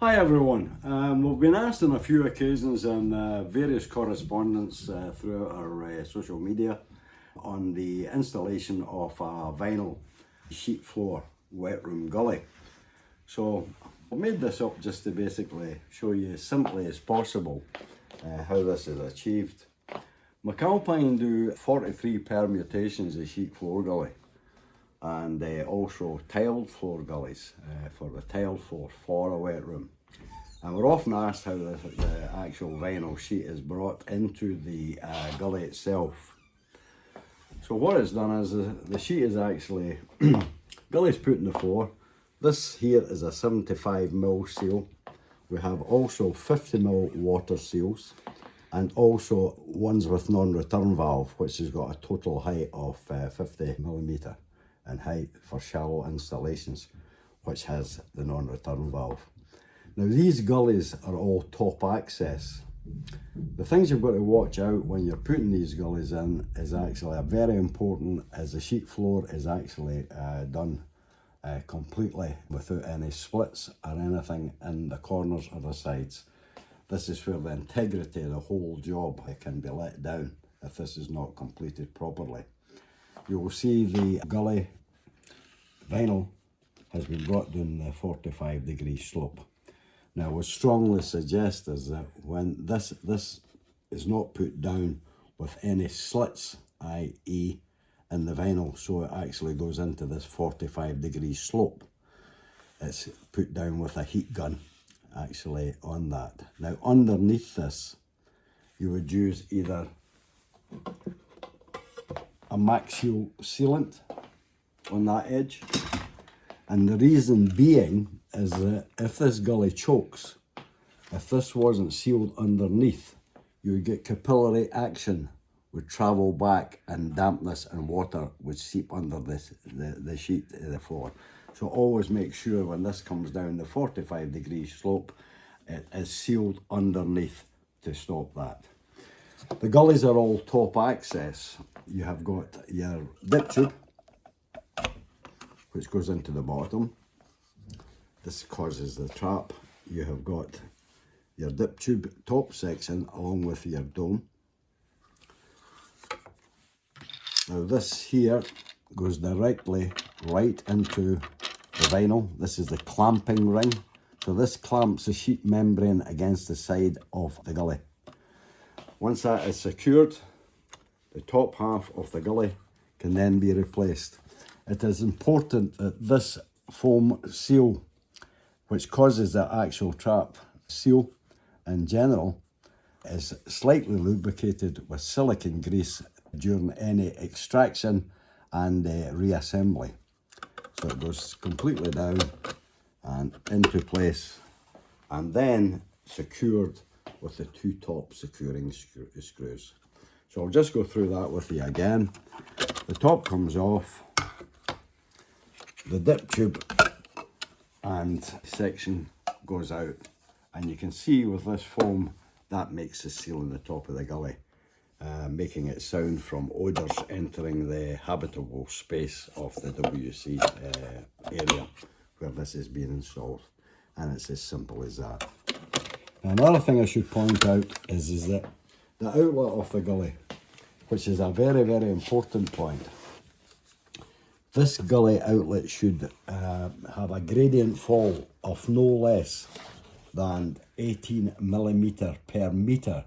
Hi everyone. We've been asked on a few occasions in various correspondence throughout our social media on the installation of a vinyl sheet floor wet room gully. So I made this up just to basically show you as simply as possible how this is achieved. McAlpine do 43 permutations of sheet floor gully, and also tiled floor gullies for the tiled floor for a wet room. And we're often asked how the actual vinyl sheet is brought into the gully itself. So what it's done is the sheet is actually, gully's put in the floor. This here is a 75mm seal. We have also 50mm water seals, and also ones with non-return valve, which has got a total height of 50mm in height for shallow installations, which has the non-return valve. Now these gullies are all top access. The things you've got to watch out when you're putting these gullies in is actually very important, as the sheet floor is actually done completely without any splits or anything in the corners or the sides. This is where the integrity of the whole job can be let down if this is not completed properly. You will see the gully vinyl has been brought down the 45-degree slope. Now, I would strongly suggest is that when this is not put down with any slits, i.e. in the vinyl, so it actually goes into this 45-degree slope, it's put down with a heat gun actually on that. Now, underneath this, you would use either a Maxseal sealant on that edge, and the reason being is that if this gully chokes, if this wasn't sealed underneath, you would get capillary action, would travel back, and dampness and water would seep under the sheet of the floor. So always make sure when this comes down the 45-degree slope, it is sealed underneath to stop that. The gullies are all top access. You have got your dip tube, which goes into the bottom. This causes the trap. You have got your dip tube top section along with your dome. Now this here goes directly right into the vinyl. This is the clamping ring. So this clamps the sheet membrane against the side of the gully. Once that is secured, the top half of the gully can then be replaced. It is important that this foam seal, which causes the actual trap seal in general, is slightly lubricated with silicone grease during any extraction and reassembly. So it goes completely down and into place, and then secured with the two top securing screws. So I'll just go through that with you again. The top comes off, the dip tube and section goes out, and you can see with this foam that makes the seal on the top of the gully, making it sound from odours entering the habitable space of the WC area where this is being installed, and it's as simple as that. Now, another thing I should point out is that the outlet of the gully, which is a very, very important point. This gully outlet should have a gradient fall of no less than 18mm per metre